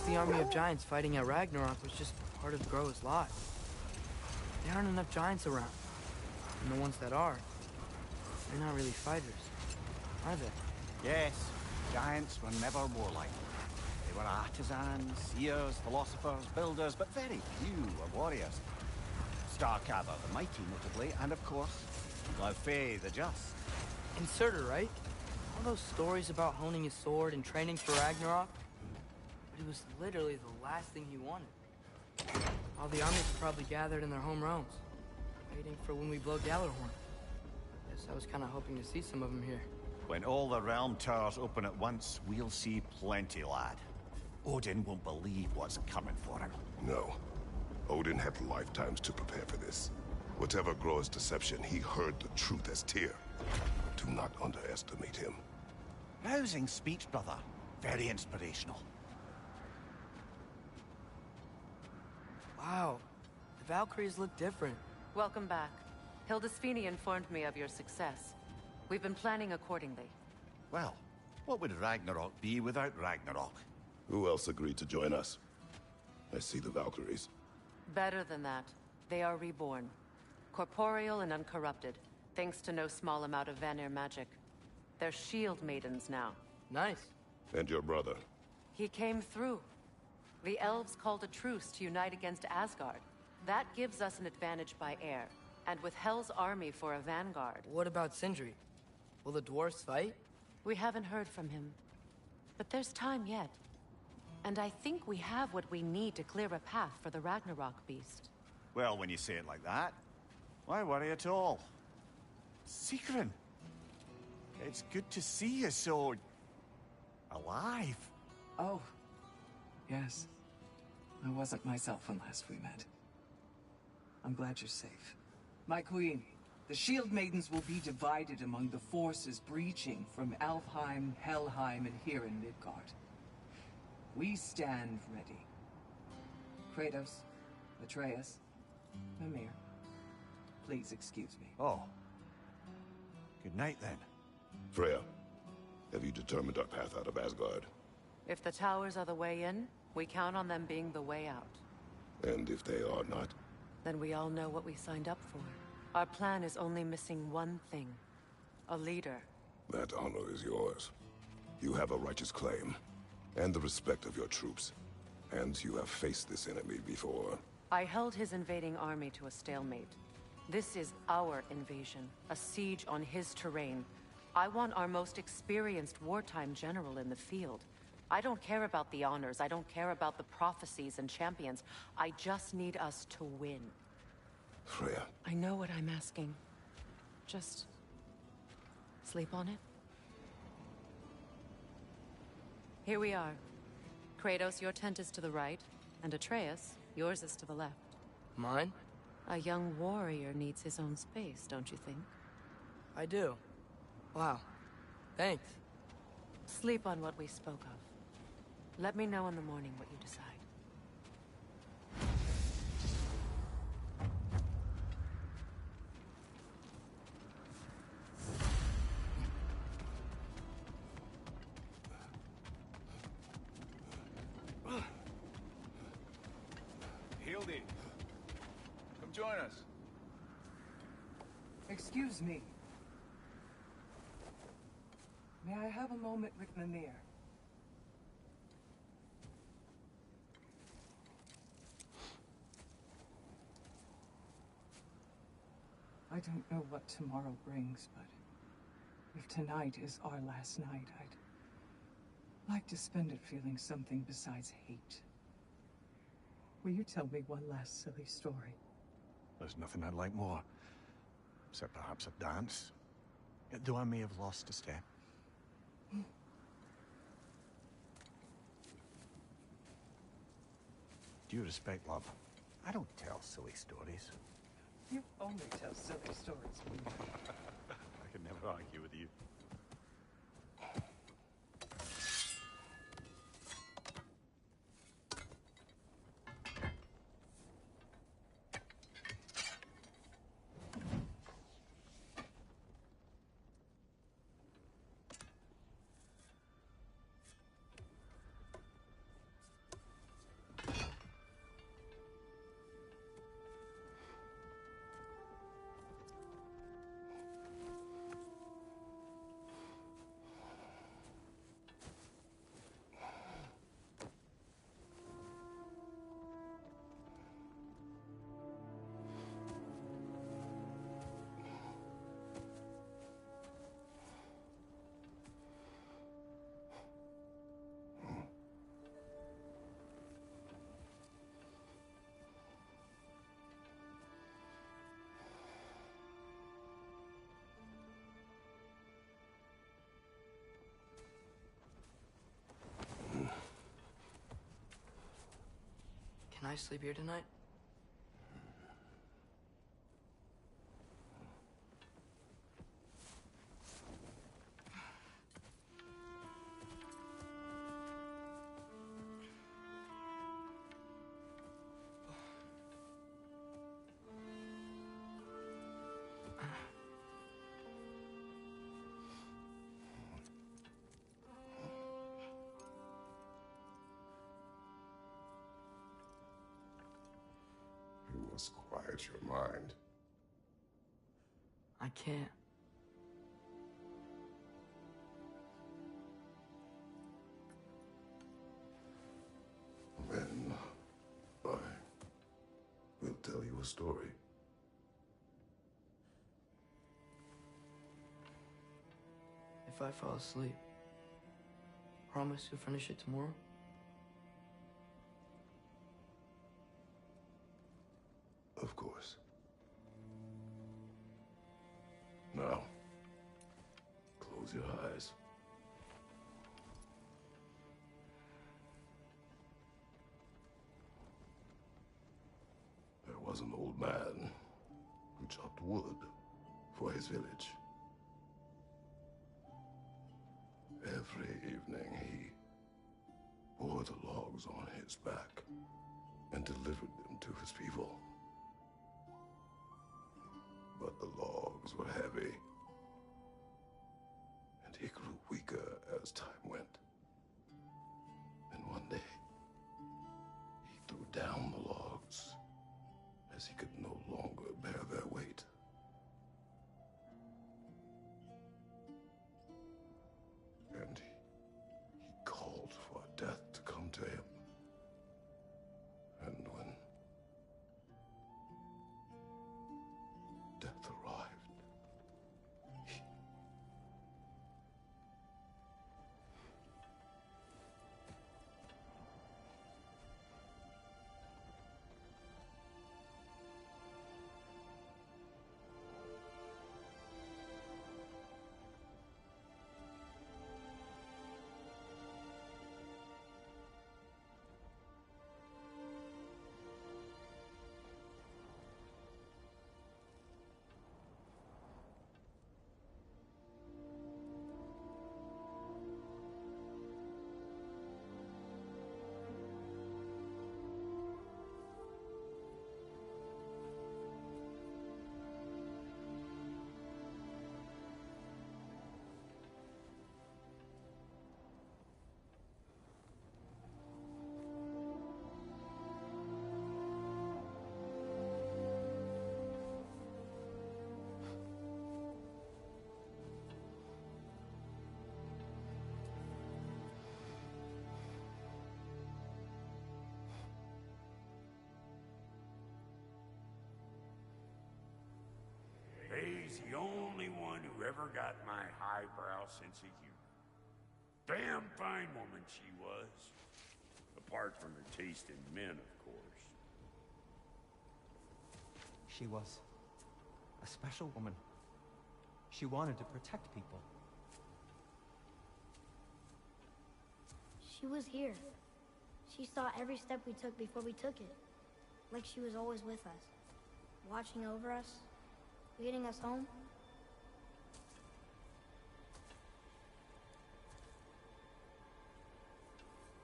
The army of giants fighting at Ragnarok was just part of Groa's lot. There aren't enough giants around. And the ones that are, they're not really fighters, are they? Yes, giants were never warlike. They were artisans, seers, philosophers, builders, but very few were warriors. Starkadr the Mighty, notably, and of course, Laufey the Just. And Surtur, right? All those stories about honing his sword and training for Ragnarok. But it was literally the last thing he wanted. All the armies were probably gathered in their home realms, waiting for when we blow Gjallarhorn. Guess I was kind of hoping to see some of them here. When all the realm towers open at once, we'll see plenty, lad. Odin won't believe what's coming for him. No. Odin had lifetimes to prepare for this. Whatever Groa's deception, he heard the truth as Tyr. Do not underestimate him. Rousing speech, brother. Very inspirational. Wow, the Valkyries look different. Welcome back. Hildisvini informed me of your success. We've been planning accordingly. Well, what would Ragnarok be without Ragnarok? Who else agreed to join us? I see the Valkyries. Better than that. They are reborn. Corporeal and uncorrupted, thanks to no small amount of Vanir magic. They're shield maidens now. Nice. And your brother? He came through. The elves called a truce to unite against Asgard. That gives us an advantage by air, and with Hel's army for a vanguard. What about Sindri? Will the dwarves fight? We haven't heard from him. But there's time yet. And I think we have what we need to clear a path for the Ragnarok beast. Well, when you say it like that, why worry at all? Sigrun! It's good to see you so... alive. Oh. Yes. I wasn't myself when last we met. I'm glad you're safe. My queen, the Shield Maidens will be divided among the forces breaching from Alfheim, Helheim, and here in Midgard. We stand ready. Kratos, Atreus, Mimir, please excuse me. Oh. Good night, then. Freya, have you determined our path out of Asgard? If the towers are the way in, we count on them being the way out. And if they are not? Then we all know what we signed up for. Our plan is only missing one thing. A leader. That honor is yours. You have a righteous claim, and the respect of your troops. And you have faced this enemy before. I held his invading army to a stalemate. This is our invasion, a siege on his terrain. I want our most experienced wartime general in the field. I don't care about the honors, I don't care about the prophecies and champions. I just need us to win. Freya. I know what I'm asking. Just... sleep on it? Here we are. Kratos, your tent is to the right, and Atreus, yours is to the left. Mine? A young warrior needs his own space, don't you think? I do. Wow. Thanks. Sleep on what we spoke of. Let me know in the morning what you decide. Hildy, come join us. Excuse me. May I have a moment with Mimir? don't know what tomorrow brings, but if tonight is our last night, I'd like to spend it feeling something besides hate. Will you tell me one last silly story? There's nothing I'd like more. Except perhaps a dance. Though I may have lost a step. Due respect, love, I don't tell silly stories. You only tell silly stories. I can never argue with you. Can I sleep here tonight? You must quiet your mind. I can't. Then I will tell you a story. If I fall asleep, promise you'll finish it tomorrow? Of course. Now, close your eyes. There was an old man who chopped wood for his village. Every evening he bore the logs on his back and delivered them to his people. But the logs were heavy, and he grew weaker as time went. And one day, he threw down the logs as he could no longer bear their weight. And he called for death to come to him. And when death arrived, Jenny's the only one who ever got my highbrow sense of humor. Damn fine woman she was. Apart from her taste in men, of course. She was a special woman. She wanted to protect people. She was here. She saw every step we took before we took it. Like she was always with us. Watching over us. Leading us home.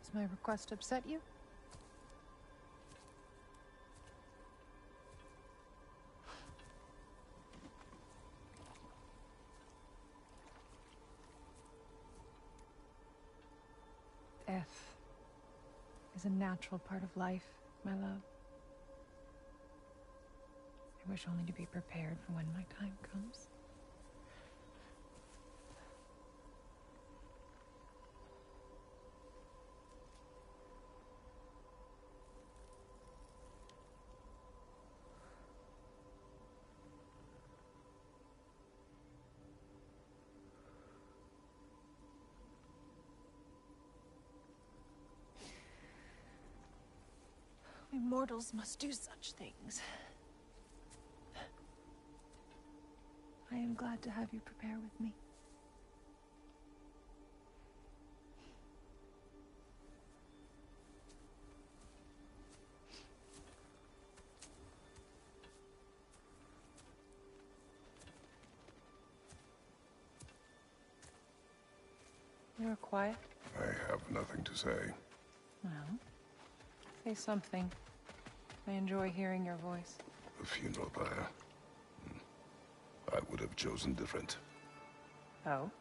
Does my request upset you? Death is a natural part of life, my love. I wish only to be prepared for when my time comes. We mortals must do such things. I am glad to have you prepare with me. You're quiet. I have nothing to say. Well, say something. I enjoy hearing your voice. The funeral pyre. I would have chosen different. Oh?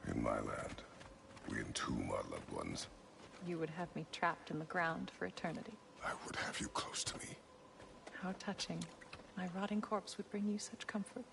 In my land, we entomb our loved ones. You would have me trapped in the ground for eternity. I would have you close to me. How touching. My rotting corpse would bring you such comfort.